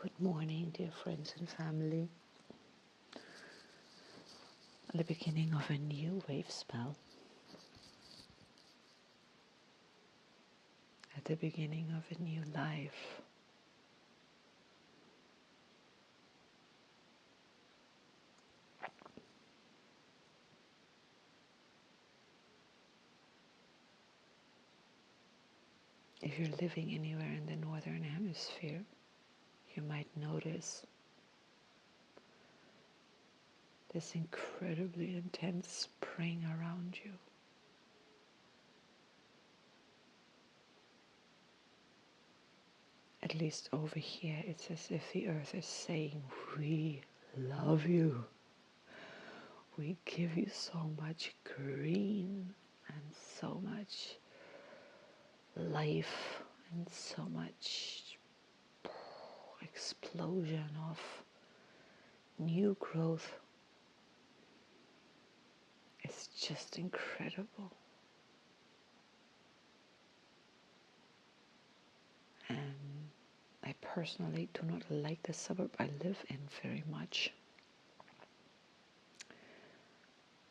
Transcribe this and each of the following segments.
Good morning, dear friends and family. At the beginning of a new wave spell, at the beginning of a new life. If you're living anywhere in the northern hemisphere, you might notice this incredibly intense spring around you. At least over here, it's as if the earth is saying, "We love you. We give you so much green and so much life and so much explosion of new growth." It's just incredible. And I personally do not like the suburb I live in very much.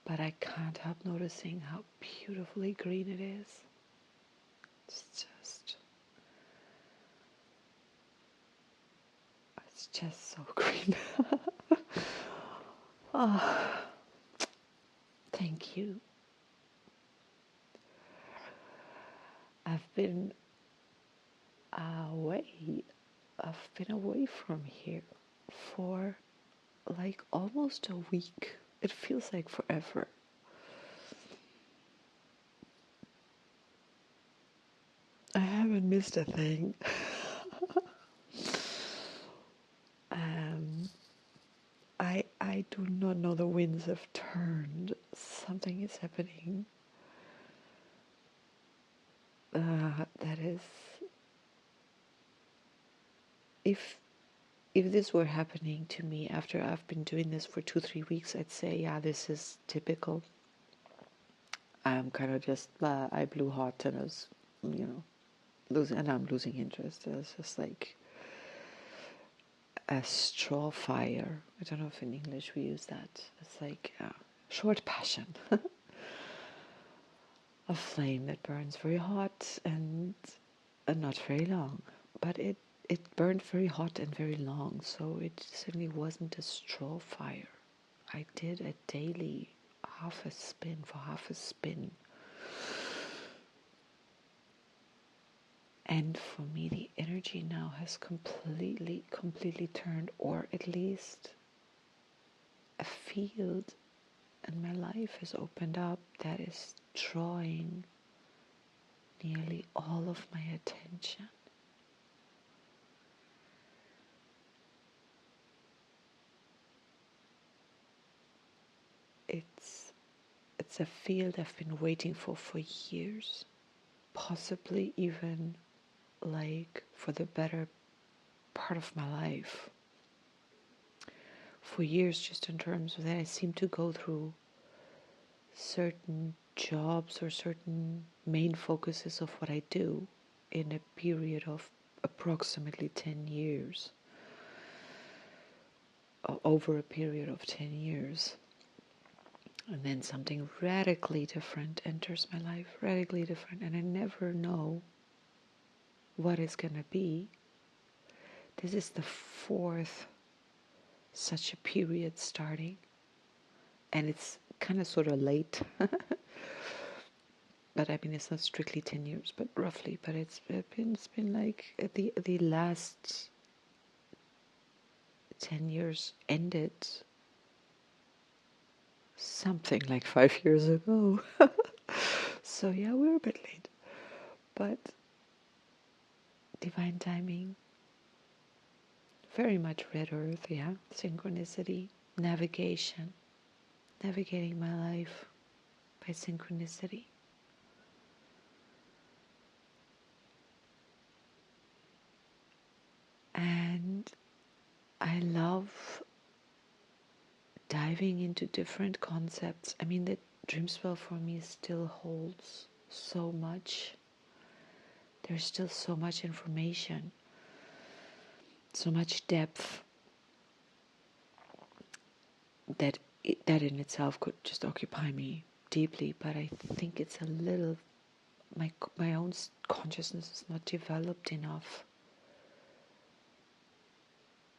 But I can't help noticing how beautifully green it is. It's just so green. Oh, thank you. I've been away from here for like almost a week. It feels like forever. I haven't missed a thing. I do not know, the winds have turned. Something is happening. That is, if this were happening to me after I've been doing this for 2-3 weeks, I'd say, yeah, this is typical. I'm kind of just, I blew hot and I was, I'm losing interest. It's just like a straw fire. I don't know if in English we use that. It's like short passion. A flame that burns very hot and not very long. But it burned very hot and very long, so it certainly wasn't a straw fire. I did a daily half a spin. And for me, the energy now has completely turned, or at least a field in my life has opened up that is drawing nearly all of my attention. It's a field I've been waiting for years, possibly even like for the better part of my life. For years, just in terms of that, I seem to go through certain jobs or certain main focuses of what I do in a period of approximately 10 years, over a period of 10 years. And then something radically different enters my life, radically different, and I never know what it's going to be. This is the fourth such a period starting, and it's kind of sort of late. But I mean, it's not strictly 10 years, but roughly. But it's been like the last 10 years ended something like 5 years ago. So yeah, we're a bit late, but divine timing, very much red earth, yeah, synchronicity, navigating my life by synchronicity. And I love diving into different concepts. I mean, the dream spell for me still holds so much. There's still so much information. so much depth that that in itself could just occupy me deeply. But I think it's a little, my own consciousness is not developed enough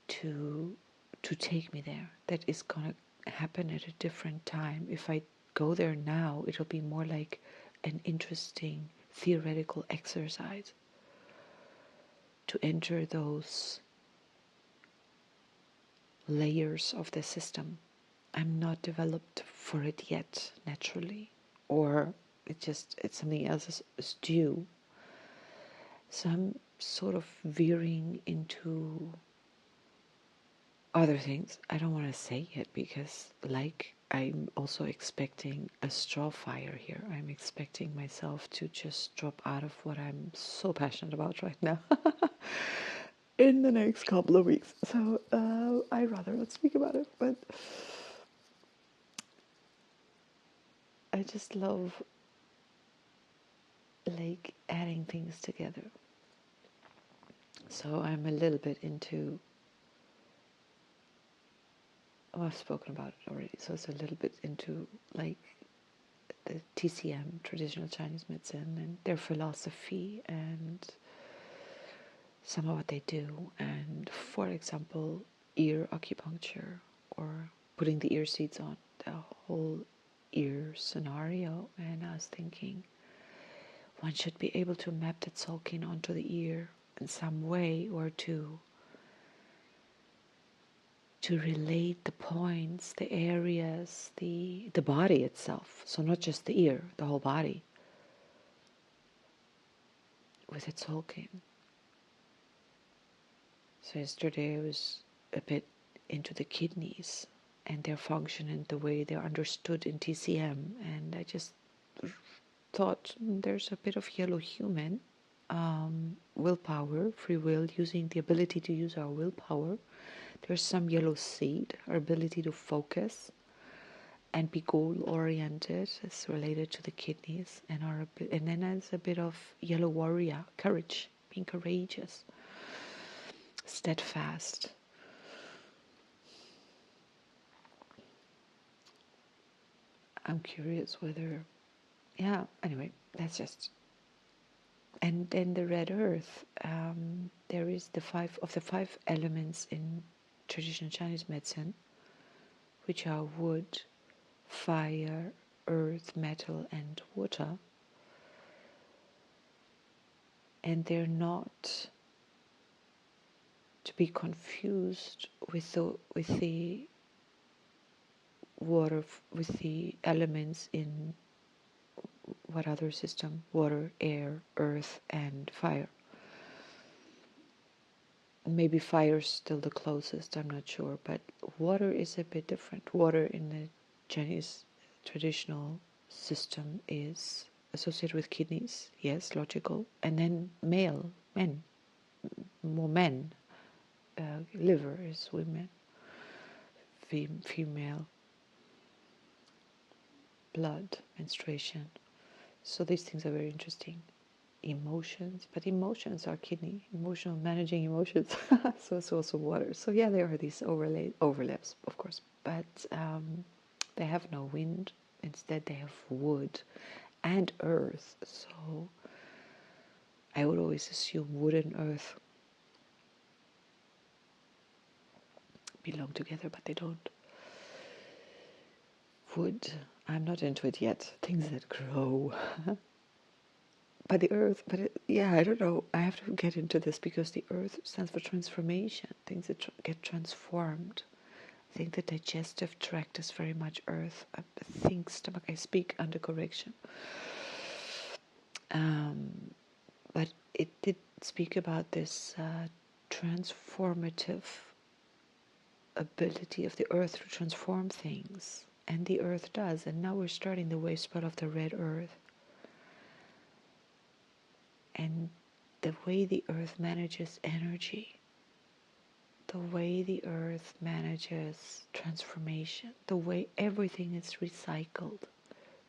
to take me there. That is gonna happen at a different time. If I go there now, it'll be more like an interesting theoretical exercise to enter those layers of the system. I'm not developed for it yet naturally, or it's something else is due. So I'm sort of veering into other things. I don't want to say it because, like, I'm also expecting a straw fire here. I'm expecting myself to just drop out of what I'm so passionate about right now in the next couple of weeks. So I'd rather not speak about it, but I just love, like, adding things together. So I'm a little bit into, I've spoken about it already, so it's a little bit into, like, the TCM, traditional Chinese medicine, and their philosophy and some of what they do. And for example, ear acupuncture, or putting the ear seeds on, the whole ear scenario. And I was thinking, one should be able to map that sulking onto the ear in some way, or to relate the points, the areas, the body itself. So not just the ear, the whole body, with its sulking. So yesterday I was a bit into the kidneys and their function and the way they're understood in TCM, and I just thought there's a bit of yellow human, willpower, free will, using the ability to use our willpower. There's some yellow seed, our ability to focus and be goal-oriented. It's related to the kidneys, and then there's a bit of yellow warrior, courage, being courageous, steadfast. I'm curious whether, anyway, that's just. And then the red earth, there is the five elements in traditional Chinese medicine, which are wood, fire, earth, metal, and water. And they're not to be confused with the water, with the elements in what other system? Water, air, earth, and fire. Maybe fire is still the closest, I'm not sure, but water is a bit different. Water in the Chinese traditional system is associated with kidneys, yes, logical, and then men, more men. Liver is women, female, blood, menstruation. So these things are very interesting. Emotions, but emotions are kidney, emotional, managing emotions. So it's also water. So yeah, there are these overlaps, of course, but they have no wind. Instead, they have wood and earth. So I would always assume wood and earth belong together, but they don't. Wood, I'm not into it yet. Things that grow. But the earth, I don't know. I have to get into this because the earth stands for transformation, things that get transformed. I think the digestive tract is very much earth. I think stomach, I speak under correction. But it did speak about this transformative ability of the earth to transform things. And the earth does. And now we're starting the wave spell of the red earth. And the way the earth manages energy, the way the earth manages transformation, the way everything is recycled,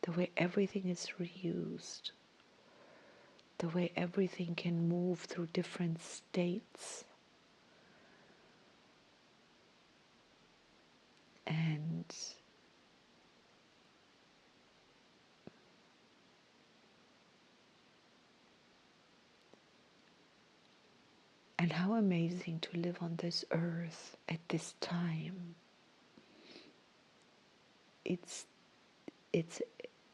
the way everything is reused, the way everything can move through different states, And how amazing to live on this earth at this time. It's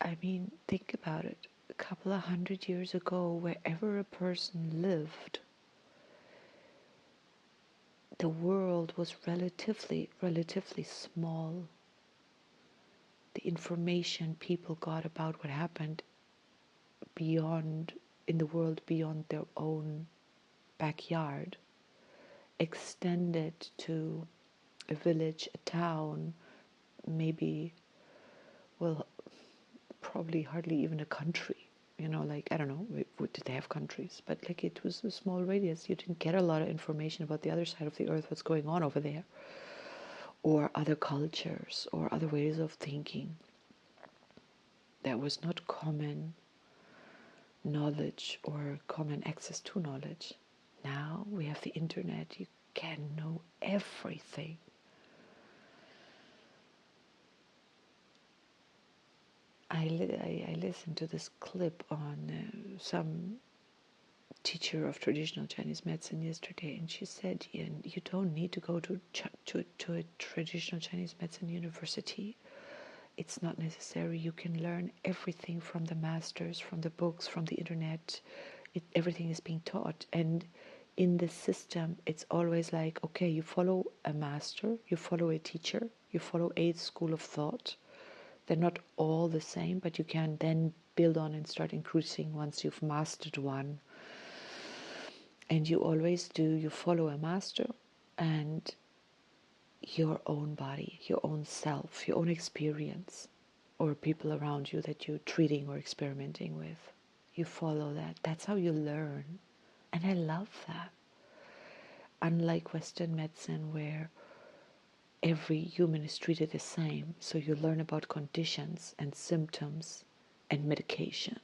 I mean, think about it. A couple of 100 years ago, wherever a person lived, the world was relatively small. The information people got about what happened beyond in the world beyond their own backyard extended to a village, a town, maybe, well, probably hardly even a country. You know, like, I don't know, did they have countries? But like, it was a small radius. You didn't get a lot of information about the other side of the earth, what's going on over there, or other cultures, or other ways of thinking. That was not common knowledge or common access to knowledge. Now we have the internet. You can know everything. I listened to this clip on some teacher of traditional Chinese medicine yesterday, and she said, you don't need to go to a traditional Chinese medicine university. It's not necessary. You can learn everything from the masters, from the books, from the internet. Everything is being taught. And in the system, it's always like, okay, you follow a master, you follow a teacher, you follow a school of thought. They're not all the same, but you can then build on and start increasing once you've mastered one. And you always do, you follow a master and your own body, your own self, your own experience, or people around you that you're treating or experimenting with. You follow that. That's how you learn. And I love that. Unlike Western medicine, where every human is treated the same, so you learn about conditions and symptoms and medication,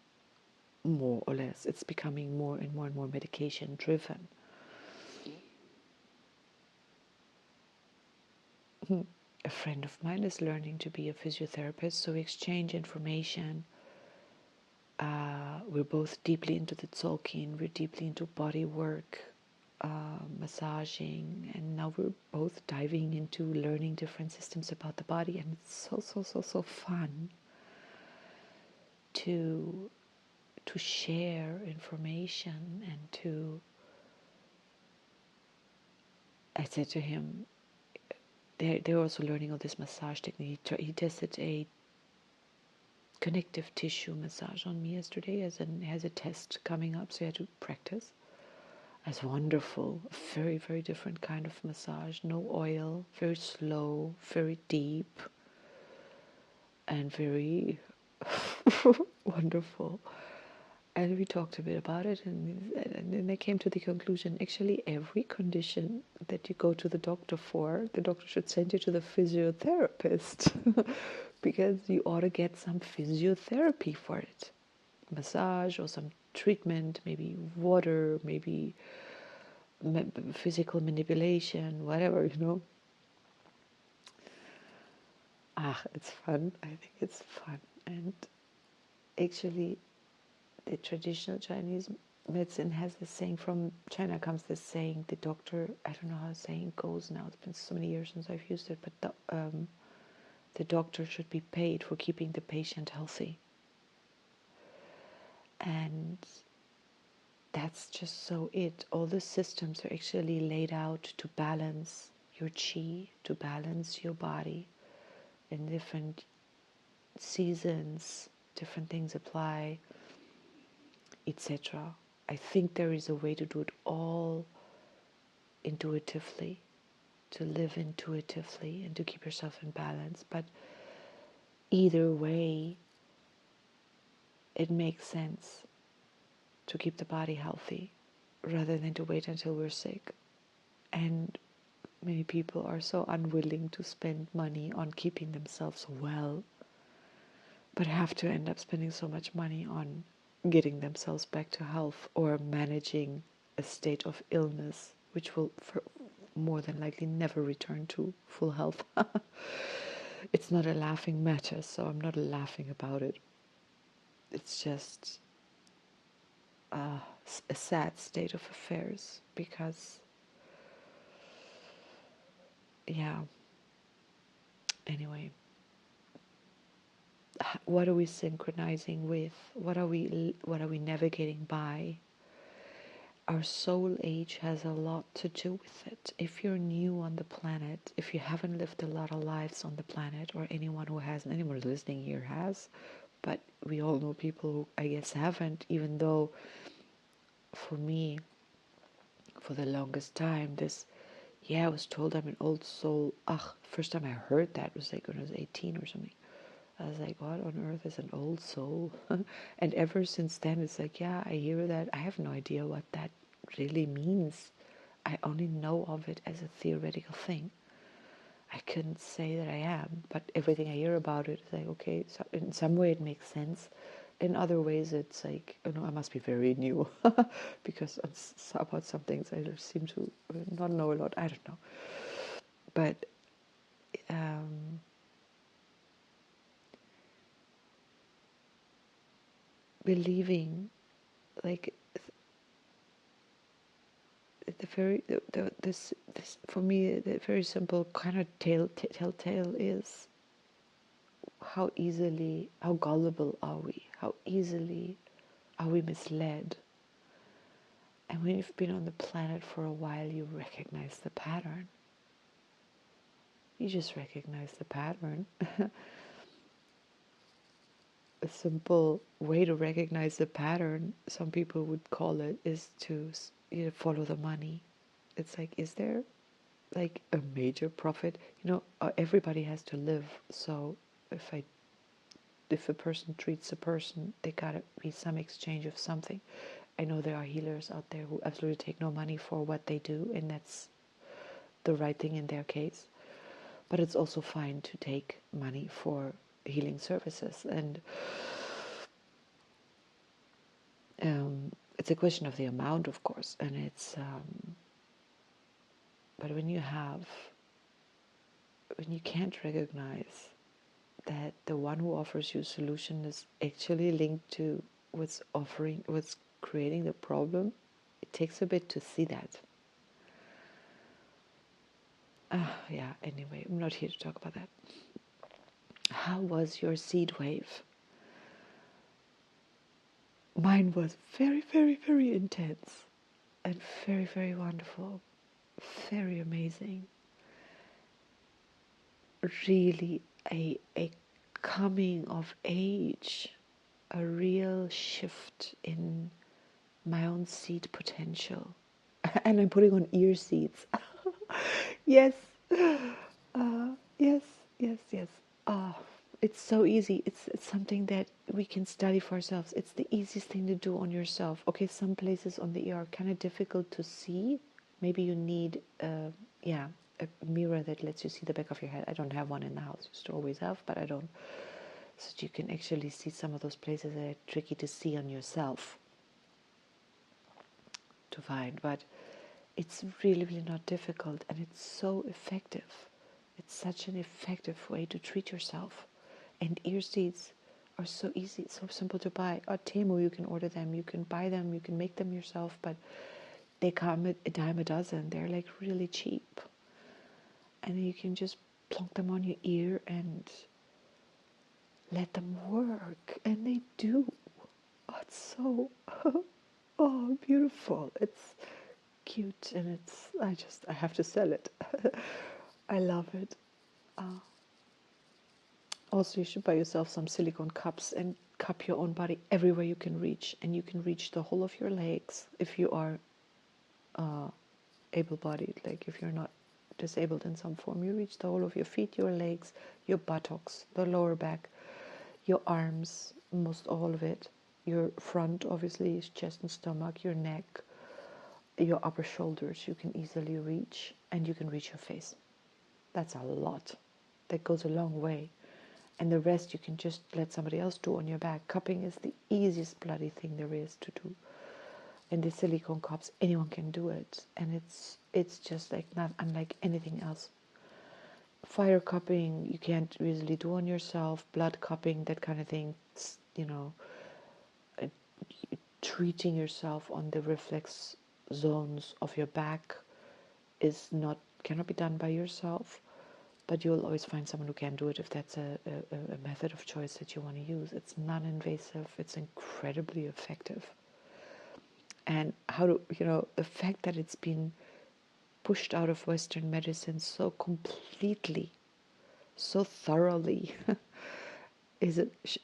more or less. It's becoming more and more medication driven. A friend of mine is learning to be a physiotherapist, so we exchange information. We're both deeply into the Tzolk'in, we're deeply into body work, massaging, and now we're both diving into learning different systems about the body, and it's so fun to share information and to. I said to him, they're also learning all this massage technique. He tested a connective tissue massage on me yesterday has a test coming up, so he had to practice. It's wonderful, a very, very different kind of massage. No oil, very slow, very deep, and very wonderful. And we talked a bit about it, and then I came to the conclusion, actually every condition that you go to the doctor for, the doctor should send you to the physiotherapist because you ought to get some physiotherapy for it. Massage or some treatment, maybe water, maybe physical manipulation, whatever, it's fun. I think it's fun. And actually, the traditional Chinese medicine has this saying, from China comes this saying, the doctor, I don't know how the saying goes now, it's been so many years since I've used it, but the doctor should be paid for keeping the patient healthy. And that's just so it. All the systems are actually laid out to balance your chi, to balance your body. In different seasons, different things apply, etc. I think there is a way to do it all intuitively, to live intuitively and to keep yourself in balance. But either way, it makes sense to keep the body healthy rather than to wait until we're sick. And many people are so unwilling to spend money on keeping themselves well, but have to end up spending so much money on getting themselves back to health or managing a state of illness, which will more than likely never return to full health. It's not a laughing matter, so I'm not laughing about it. It's just a sad state of affairs because, yeah, anyway, what are we synchronizing with? What are we navigating by? Our soul age has a lot to do with it. If you're new on the planet, if you haven't lived a lot of lives on the planet, or anyone who hasn't, anyone listening here has, but we all know people who I guess haven't, even though for me, for the longest time, I was told I'm an old soul. First time I heard that was like when I was 18 or something. I was like, what on earth is an old soul? And ever since then, it's like, yeah, I hear that. I have no idea what that really means. I only know of it as a theoretical thing. I couldn't say that I am, but everything I hear about it is like, okay, so in some way it makes sense. In other ways, it's like, I must be very new because about some things I seem to not know a lot. I don't know. But believing, like, this for me, the very simple kind of telltale is how gullible are we? How easily are we misled? And when you've been on the planet for a while, you recognize the pattern. You just recognize the pattern. A simple way to recognize the pattern, some people would call it, is to follow the money. It's like, is there like a major profit? Everybody has to live. So if a person treats a person, there gotta be some exchange of something. I know there are healers out there who absolutely take no money for what they do, and that's the right thing in their case. But it's also fine to take money for healing services, and it's a question of the amount, of course. And it's but when you can't recognize that the one who offers you a solution is actually linked to what's creating the problem, it takes a bit to see that. Yeah, anyway, I'm not here to talk about that. How was your seed wave? Mine was very, very, very intense and very, very wonderful, very amazing. Really a coming of age, a real shift in my own seed potential. And I'm putting on ear seeds. Yes. Yes, yes, yes. Oh, it's so easy. It's something that we can study for ourselves. It's the easiest thing to do on yourself. Okay, some places on the ear are kind of difficult to see. Maybe you need, a mirror that lets you see the back of your head. I don't have one in the house. Used to always have, but I don't. So you can actually see some of those places that are tricky to see on yourself to find. But it's really, really not difficult, and it's so effective. It's such an effective way to treat yourself. And ear seeds are so easy, so simple to buy. On Temu, you can order them, you can buy them, you can make them yourself, but they come at a dime a dozen. They're like really cheap. And you can just plonk them on your ear and let them work. And they do. Oh, it's so, beautiful. It's cute, and I have to sell it. I love it. Also, you should buy yourself some silicone cups and cup your own body everywhere you can reach. And you can reach the whole of your legs if you are able-bodied. Like if you're not disabled in some form, you reach the whole of your feet, your legs, your buttocks, the lower back, your arms, most all of it. Your front, obviously, is chest and stomach, your neck, your upper shoulders you can easily reach, and you can reach your face. That's a lot. That goes a long way. And the rest you can just let somebody else do on your back. Cupping is the easiest bloody thing there is to do. And the silicone cups, anyone can do it, and it's just like not unlike anything else. Fire cupping you can't easily do on yourself. Blood cupping, that kind of thing, uh, treating yourself on the reflex zones of your back cannot be done by yourself, but you'll always find someone who can do it if that's a method of choice that you want to use. It's non-invasive, it's incredibly effective. And the fact that it's been pushed out of Western medicine so completely, so thoroughly, is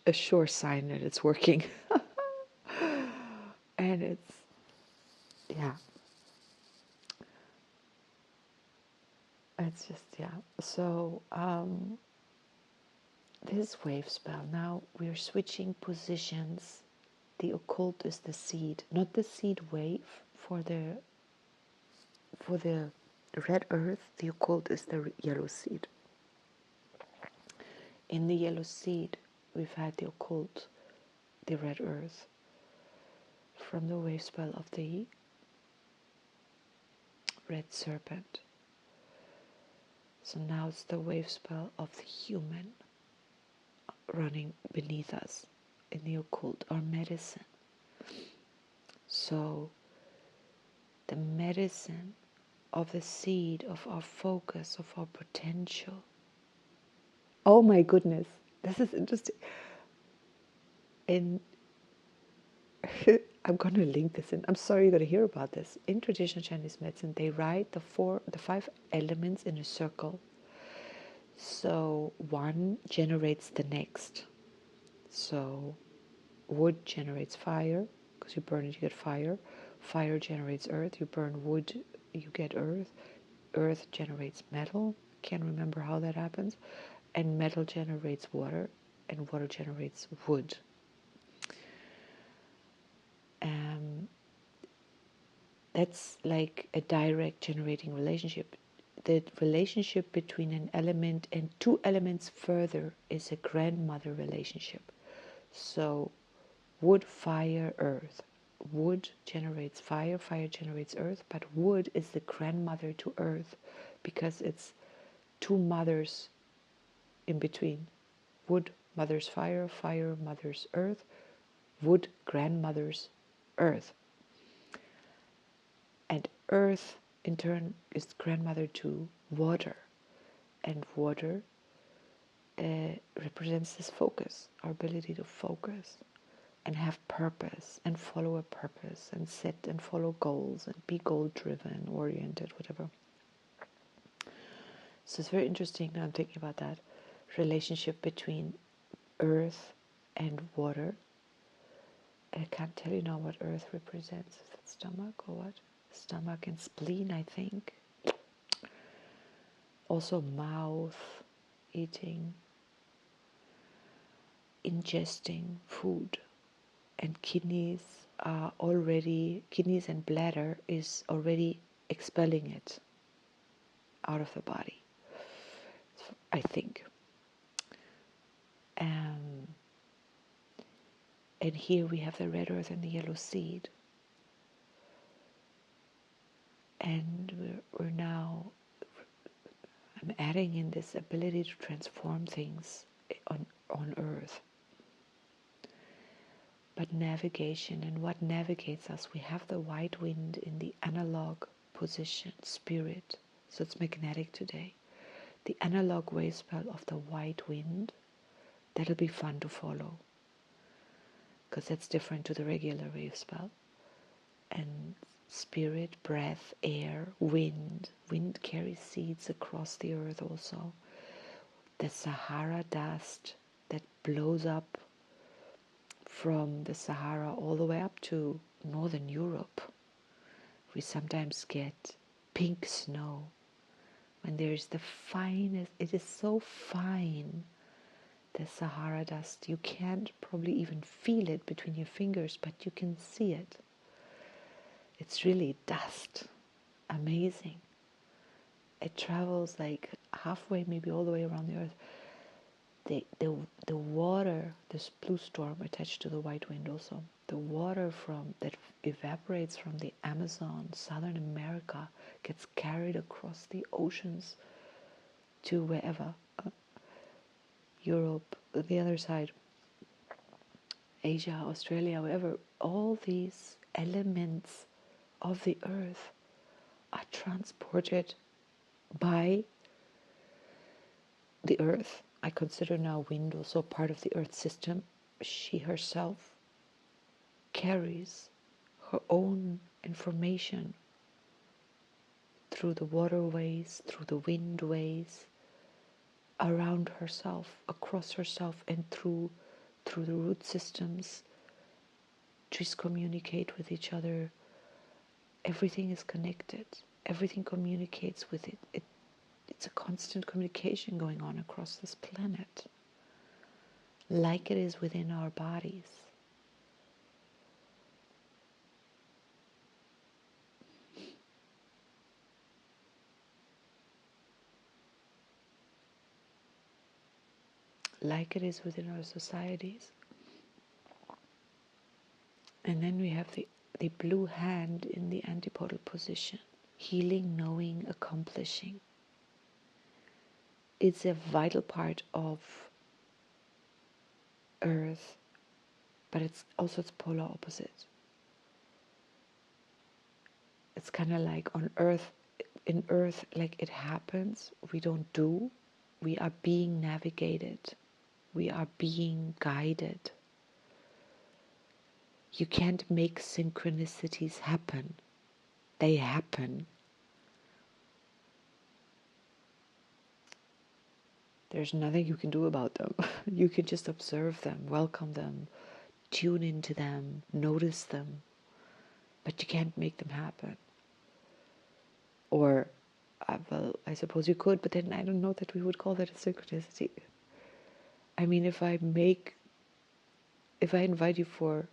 a sure sign that it's working. And yeah, it's just, yeah. So, this wave spell, now we're switching positions. The occult is the seed, not the seed wave for the red earth. The occult is the yellow seed. In the yellow seed, we've had the occult, the red earth, from the wave spell of the red serpent. So now it's the wave spell of the human running beneath us in the occult, our medicine. So the medicine of the seed, of our focus, of our potential. Oh my goodness, this is interesting. And I'm going to link this in. I'm sorry you're going to hear about this. In traditional Chinese medicine, they write the 5 elements in a circle. So one generates the next. So wood generates fire, because you burn it, you get fire. Fire generates earth. You burn wood, you get earth. Earth generates metal. Can't remember how that happens. And metal generates water, and water generates wood. That's like a direct generating relationship. The relationship between an element and 2 elements further is a grandmother relationship. So wood, fire, earth. Wood generates fire, fire generates earth, but wood is the grandmother to earth because it's 2 mothers in between. Wood mothers fire, fire mothers earth, wood grandmothers earth. And earth, in turn, is grandmother to water. And water represents this focus, our ability to focus and have purpose and follow a purpose and set and follow goals and be goal-driven, oriented, whatever. So it's very interesting that I'm thinking about that relationship between earth and water. I can't tell you now what earth represents. Is it stomach or what? Stomach and spleen, I think. Also mouth, eating, ingesting food. And kidneys and bladder is already expelling it out of the body, I think. And here we have the red earth and the yellow seed. And we're now, I'm adding in this ability to transform things on earth. But navigation, and what navigates us, we have the white wind in the analog position, spirit. So it's magnetic today. The analog wave spell of the white wind, that'll be fun to follow, because that's different to the regular wave spell. And spirit, breath, air, wind. Wind carries seeds across the earth also. The Sahara dust that blows up from the Sahara all the way up to northern Europe. We sometimes get pink snow when there's the finest, it is so fine, the Sahara dust. You can't probably even feel it between your fingers, but you can see it. It's really dust. Amazing. It travels like halfway, maybe all the way around the earth. The water, this blue storm attached to the white wind also, The water from that evaporates from the Amazon, Southern America, gets carried across the oceans to wherever, Europe, the other side, Asia, Australia, wherever. All these elements of the earth are transported by the earth. I consider now wind also part of the earth system. She herself carries her own information through the waterways, through the windways, around herself, across herself, and through the root systems. Trees communicate with each other. Everything is connected. Everything communicates with it. It's a constant communication going on across this planet, like it is within our bodies. Like it is within our societies. And then we have the blue hand in the antipodal position. Healing, knowing, accomplishing. It's a vital part of Earth, but it's also its polar opposite. It's kind of like on Earth, in Earth, like it happens, we don't do, we are being navigated, we are being guided. You can't make synchronicities happen. They happen. There's nothing you can do about them. You can just observe them, welcome them, tune into them, notice them, but you can't make them happen. Or, well, I suppose you could, but then I don't know that we would call that a synchronicity. I mean, if I invite you for,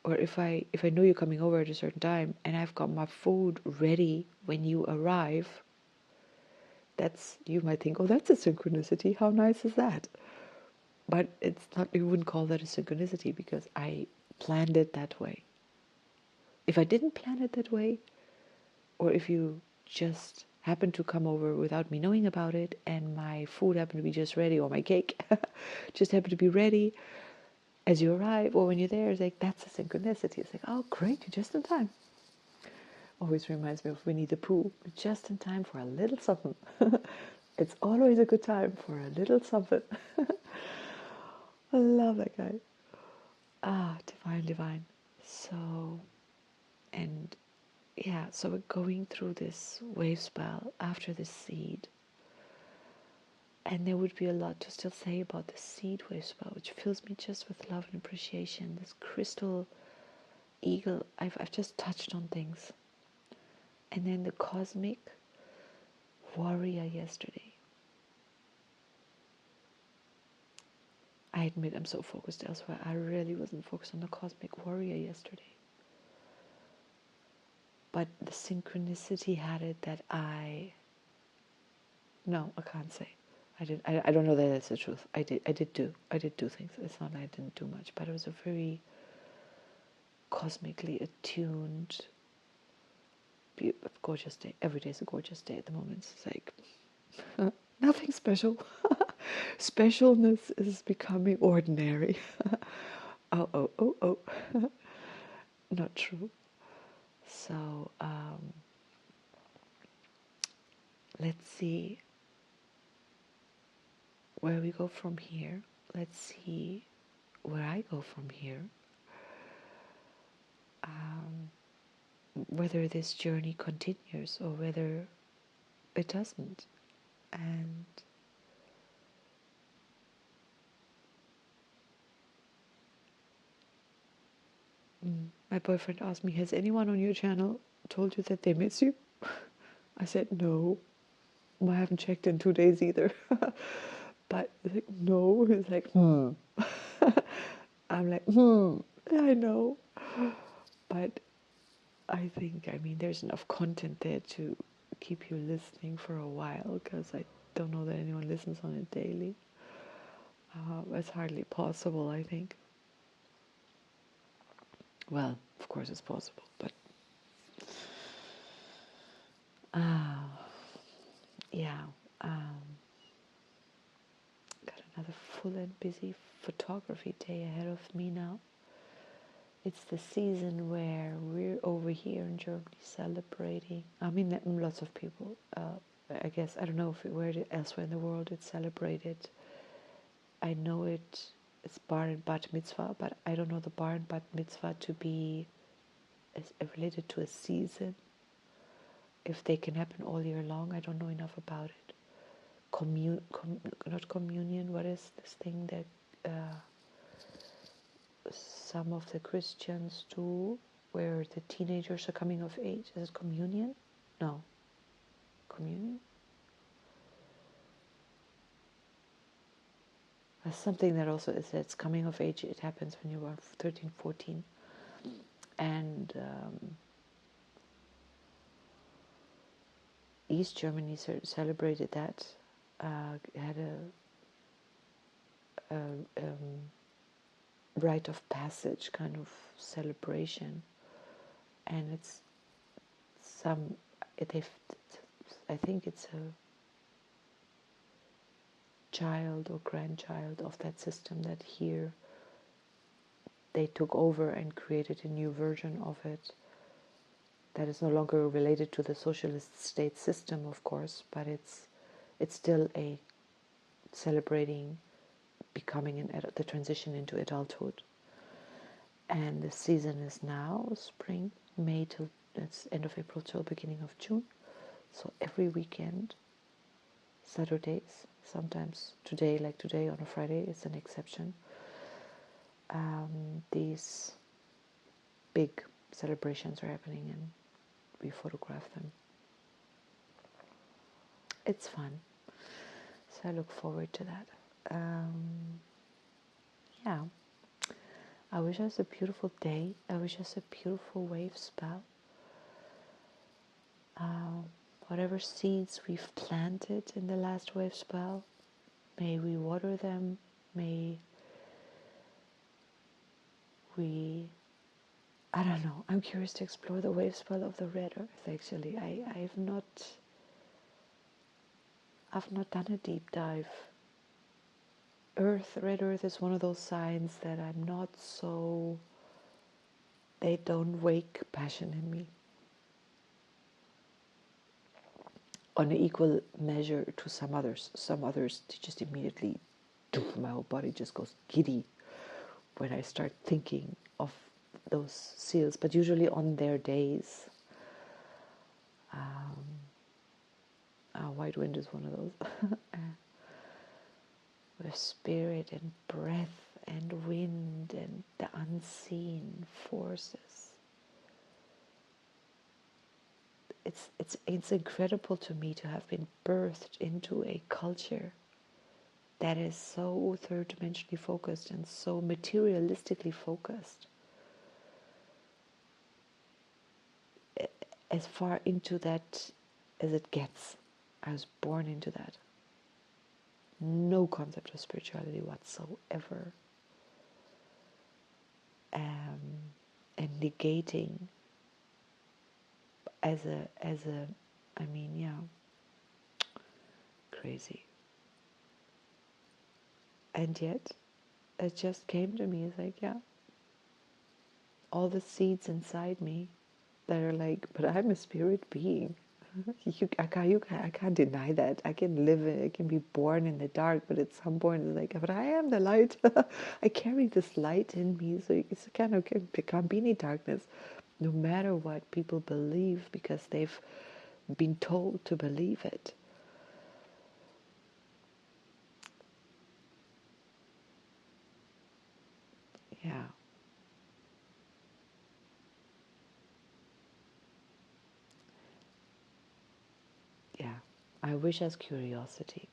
or if I know you're coming over at a certain time and I've got my food ready when you arrive, you might think, oh, that's a synchronicity. How nice is that? But it's not, you wouldn't call that a synchronicity because I planned it that way. If I didn't plan it that way, or if you just happened to come over without me knowing about it and my food happened to be just ready, or my cake just happened to be ready as you arrive, or when you're there, it's like, that's a synchronicity. It's like, oh, great, you're just in time. Always reminds me of Winnie the Pooh, just in time for a little something. It's always a good time for a little something. I love that guy. Divine, divine. So, and yeah, so we're going through this wave spell after the seed. And there would be a lot to still say about the seed wave spell, which fills me just with love and appreciation. This crystal eagle, I've just touched on things. And then the cosmic warrior yesterday. I admit I'm so focused elsewhere. I really wasn't focused on the cosmic warrior yesterday. But the synchronicity had it that no, I can't say. I don't know that that's the truth. I did do things. It's not like I didn't do much, but it was a very cosmically attuned, gorgeous day. Every day is a gorgeous day at the moment. It's like nothing special. Specialness is becoming ordinary. Oh. Not true. So let's see where we go from here. Let's see where I go from here. Whether this journey continues or whether it doesn't. And my boyfriend asked me, has anyone on your channel told you that they miss you? I said, no. I haven't checked in 2 days either. But he's like, no. He's like, I'm like, I know. But I think, there's enough content there to keep you listening for a while, because I don't know that anyone listens on it daily. It's hardly possible, I think. Well, of course it's possible, but uh, yeah, um, got another full and busy photography day ahead of me now. It's the season where we're over here in Germany celebrating. I mean, lots of people. I guess I don't know if where elsewhere in the world it's celebrated. I know it's bar and bat mitzvah, but I don't know the bar and bat mitzvah to be related to a season. If they can happen all year long, I don't know enough about it. Not communion. What is this thing that some of the Christians do, where the teenagers are coming of age? Is it communion? No, communion. That's something that also is it's coming of age. It happens when you are 13, 14, and East Germany celebrated that. Had a rite of passage kind of celebration, and it's some. I think it's a child or grandchild of that system that here they took over and created a new version of it that is no longer related to the socialist state system, of course, but it's still a celebrating becoming the transition into adulthood. And the season is now spring, May till it's end of April till beginning of June. So every weekend, Saturdays, sometimes today, like today on a Friday, is an exception. These big celebrations are happening and we photograph them. It's fun. So I look forward to that. Yeah. I wish us a beautiful day. I wish us a beautiful wave spell. Whatever seeds we've planted in the last wave spell, may we water them. May we, I don't know, I'm curious to explore the wave spell of the red earth, actually. I've not done a deep dive. Red earth is one of those signs that I'm not so, they don't wake passion in me on an equal measure to some others. Some others, they just immediately, my whole body just goes giddy when I start thinking of those seals, but usually on their days. White wind is one of those. With spirit and breath and wind and the unseen forces. It's incredible to me to have been birthed into a culture that is so third dimensionally focused and so materialistically focused. As far into that as it gets. I was born into that. No concept of spirituality whatsoever. And negating as a I mean, yeah, crazy. And yet it just came to me. It's like, yeah, all the seeds inside me that are like, but I'm a spirit being. I can't deny that. I can be born in the dark, but at some point it's like, but I am the light. I carry this light in me, so it's kind of, it can't be any darkness, no matter what people believe, because they've been told to believe it. Yeah. Yeah. I wish us curiosity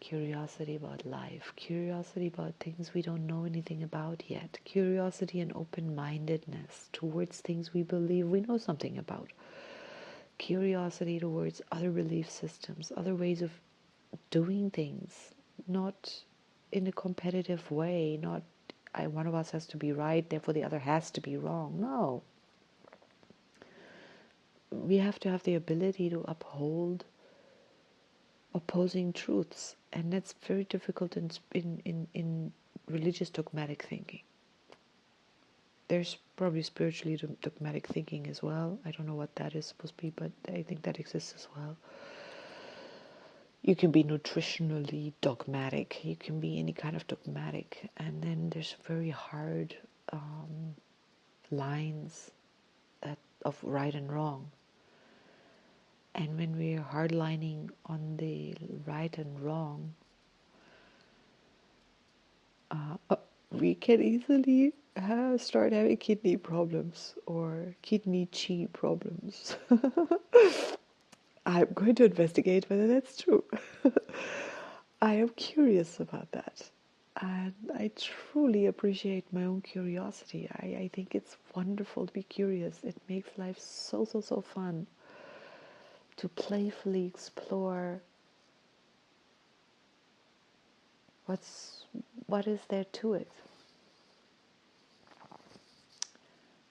about life, curiosity about things we don't know anything about yet, curiosity and open-mindedness towards things we believe we know something about, curiosity towards other belief systems, other ways of doing things, not in a competitive way, not one of us has to be right, therefore the other has to be wrong. No. we have to have the ability to uphold opposing truths, and that's very difficult in religious dogmatic thinking. There's probably spiritually dogmatic thinking as well. I don't know what that is supposed to be, but I think that exists as well. You can be nutritionally dogmatic. You can be any kind of dogmatic. And then there's very hard lines that of right and wrong. And when we're hardlining on the right and wrong, we can easily start having kidney problems or kidney chi problems. I'm going to investigate whether that's true. I am curious about that. And I truly appreciate my own curiosity. I think it's wonderful to be curious. It makes life so, so, so fun to playfully explore what is there to it.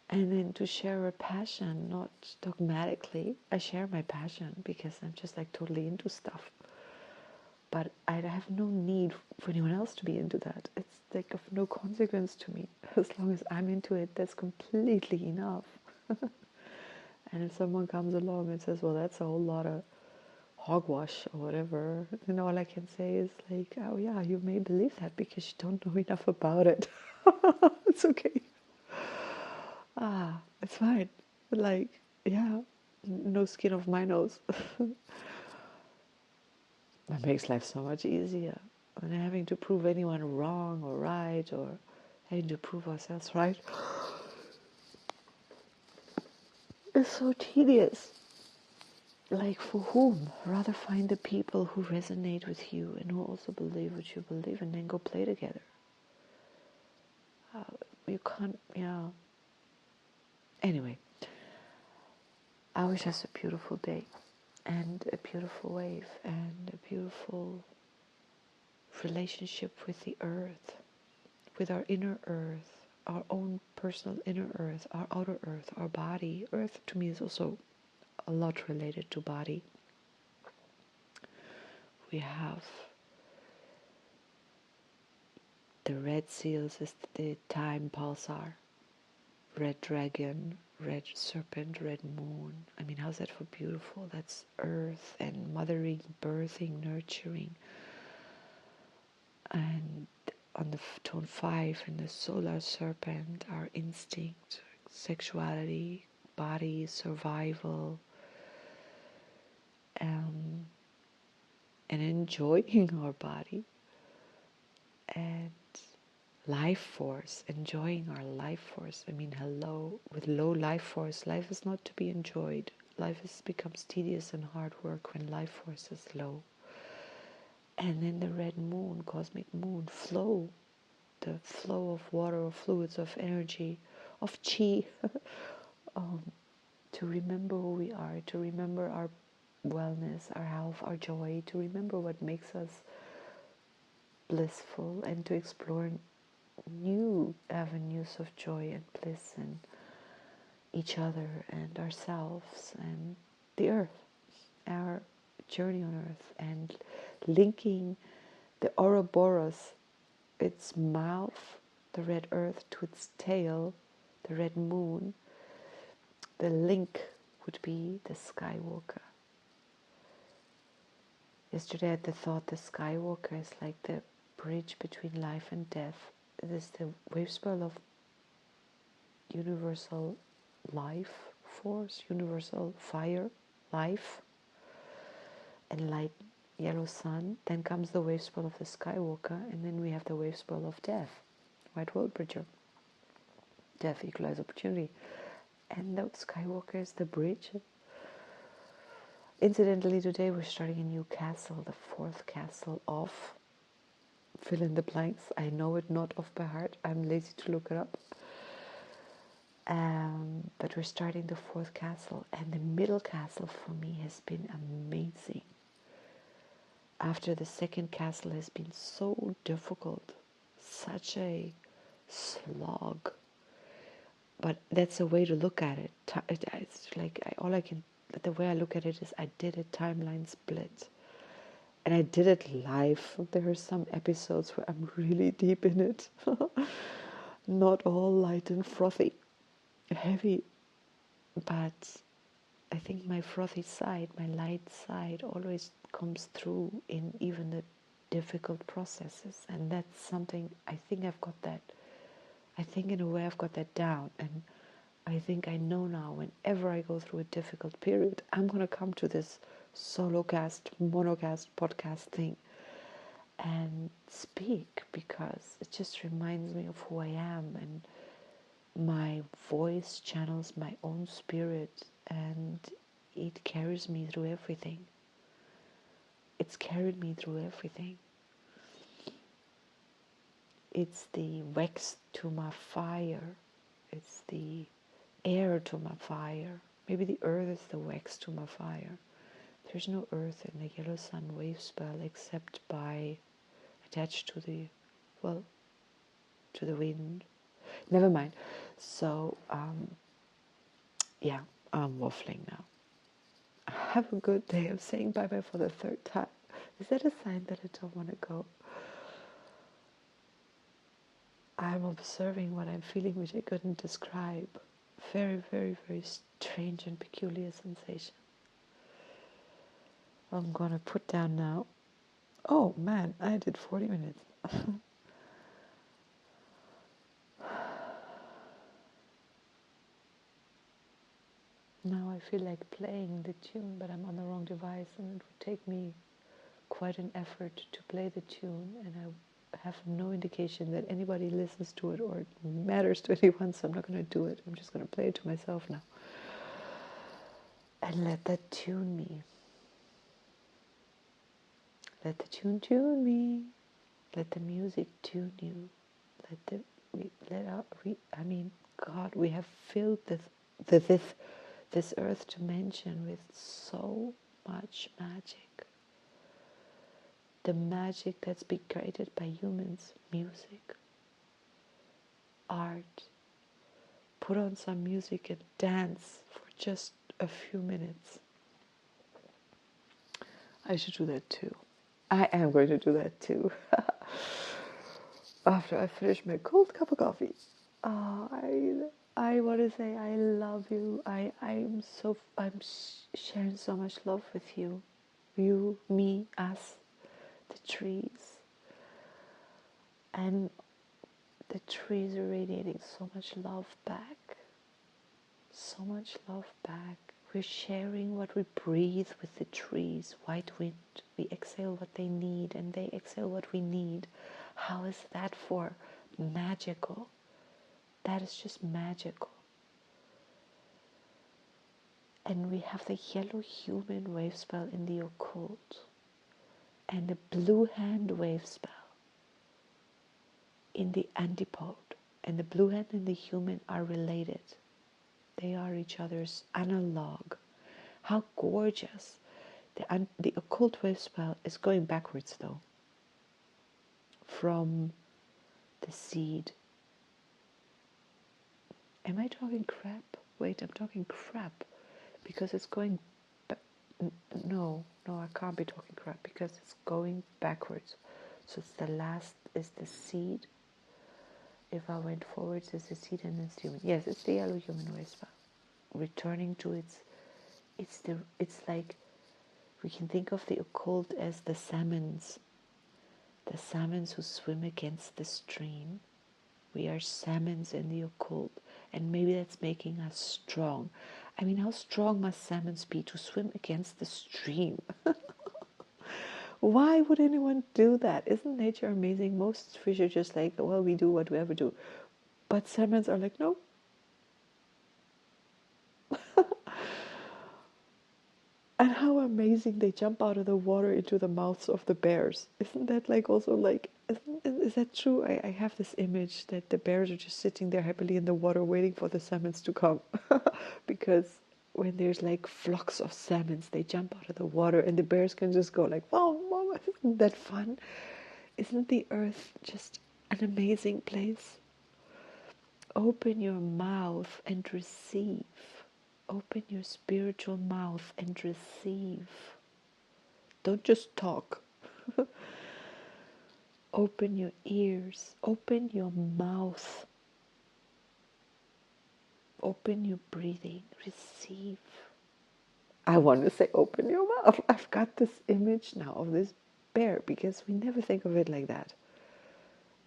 And then to share a passion, not dogmatically. I share my passion because I'm just like totally into stuff. But I have no need for anyone else to be into that. It's like of no consequence to me. As long as I'm into it, that's completely enough. And if someone comes along and says, well, that's a whole lot of hogwash or whatever, then all I can say is like, oh yeah, you may believe that because you don't know enough about it. It's okay. It's fine. Like, yeah, no skin off my nose. That makes life so much easier than having to prove anyone wrong or right, or having to prove ourselves right. It's so tedious. Like, for whom? Rather find the people who resonate with you and who also believe what you believe, and then go play together. You can't, yeah. Anyway, I wish us a beautiful day and a beautiful wave and a beautiful relationship with the earth, with our inner earth, our own personal inner earth, our outer earth, our body. Earth to me is also a lot related to body. We have the red seals is the time pulsar, red dragon, red serpent, red moon. I mean, how's that for beautiful? That's earth and mothering, birthing, nurturing. And on the tone 5 in the solar serpent, our instinct, sexuality, body, survival, and enjoying our body, and life force, enjoying our life force. I mean, hello, with low life force, life is not to be enjoyed. Becomes tedious and hard work when life force is low. And then the red moon, cosmic moon, flow, the flow of water, of fluids, of energy, of chi, to remember who we are, to remember our wellness, our health, our joy, to remember what makes us blissful, and to explore new avenues of joy and bliss in each other and ourselves and the earth, our journey on earth, and linking the Ouroboros, its mouth, the red earth, to its tail, the red moon. The link would be the Skywalker. Yesterday I had the thought the Skywalker is like the bridge between life and death. It is the wave spiral of universal life force, universal fire, life, and light, yellow sun. Then comes the wave spiral of the Skywalker, and then we have the wave spiral of death, White World Bridger. Death equalize opportunity. And the Skywalker is the bridge. Incidentally, today we're starting a new castle, the 4th castle of fill in the blanks. I know it not off by heart. I'm lazy to look it up. But we're starting the 4th castle, and the middle castle for me has been amazing. After the 2nd castle has been so difficult, such a slog, But that's a way to look at it. It's like the way I look at it is I did a timeline split. And I did it live. There are some episodes where I'm really deep in it. Not all light and frothy, heavy. But I think my frothy side, my light side, always comes through in even the difficult processes. And that's something, I think I've got that. I think in a way I've got that down. And I think I know now whenever I go through a difficult period, I'm going to come to this solo cast, monocast, podcast thing and speak, because it just reminds me of who I am, and my voice channels my own spirit, and it carries me through everything. It's carried me through everything. It's the wax to my fire. It's the air to my fire. Maybe the earth is the wax to my fire. There's no earth in the yellow sun wave spell except by attached to the, well, to the wind. Never mind. So, yeah, I'm waffling now. Have a good day. I'm saying bye-bye for the third time. Is that a sign that I don't want to go? I'm observing what I'm feeling, which I couldn't describe. Very, very, very strange and peculiar sensation. I'm going to put down now. Oh, man, I did 40 minutes. Now I feel like playing the tune, but I'm on the wrong device, and it would take me quite an effort to play the tune, and I have no indication that anybody listens to it or it matters to anyone, so I'm not going to do it. I'm just going to play it to myself now. And let that tune me. Let the tune me. Let the music tune you. God, we have filled this earth dimension with so much magic. The magic that's been created by humans, music, art. Put on some music and dance for just a few minutes. I should do that too. I am going to do that too. After I finish my cold cup of coffee. I want to say I love you. I'm sharing so much love with you. You, me, us, the trees. And the trees are radiating so much love back. So much love back. We're sharing what we breathe with the trees. White wind. We exhale what they need and they exhale what we need. How is that for magical? That is just magical. And we have the yellow human wave spell in the occult and the blue hand wave spell in the antipode. And the blue hand and the human are related. They are each other's analog. How gorgeous. The occult wave spell is going backwards though. From the seed. Am I talking crap? Wait, I'm talking crap. Because it's going no, I can't be talking crap because it's going backwards. So it's the last is the seed. If I went forwards, it's the seed and it's human. Yes, it's the yellow human wave spell. Returning to it's like we can think of the occult as the salmons who swim against the stream. We are salmons in the occult, and maybe that's making us strong. I mean, how strong must salmons be to swim against the stream? Why would anyone do that? Isn't nature amazing? Most fish are just like, well, we do what we ever do. But salmons are like, no. And how amazing they jump out of the water into the mouths of the bears. Isn't that like also like, is that true? I have this image that the bears are just sitting there happily in the water waiting for the salmons to come. Because when there's like flocks of salmons, they jump out of the water and the bears can just go like, wow, mama, isn't that fun? Isn't the earth just an amazing place? Open your mouth and receive. Open your spiritual mouth and receive. Don't just talk. Open your ears. Open your mouth. Open your breathing. Receive. I want to say open your mouth. I've got this image now of this bear because we never think of it like that.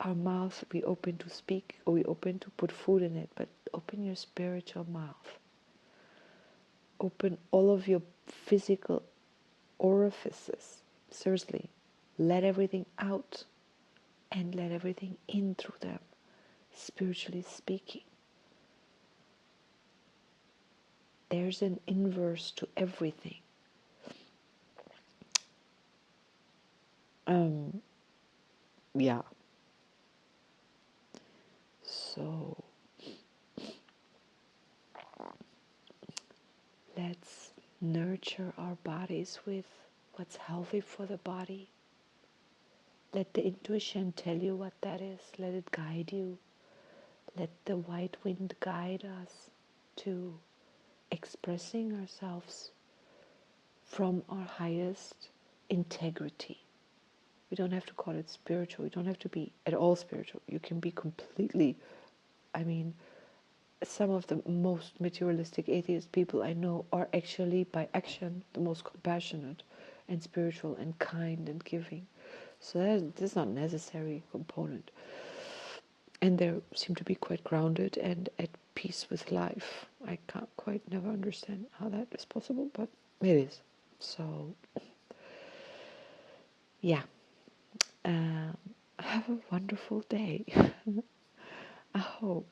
Our mouth, we open to speak or we open to put food in it, but open your spiritual mouth. Open all of your physical orifices. Seriously, let everything out and let everything in through them, spiritually speaking. There's an inverse to everything. Yeah. So let's nurture our bodies with what's healthy for the body. Let the intuition tell you what that is. Let it guide you. Let the white wind guide us to expressing ourselves from our highest integrity. We don't have to call it spiritual. You don't have to be at all spiritual. You can be completely, some of the most materialistic atheist people I know are actually by action the most compassionate and spiritual and kind and giving. So that's not a necessary component. And they seem to be quite grounded and at peace with life. I can't quite never understand how that is possible, but it is. So, yeah. Have a wonderful day. I hope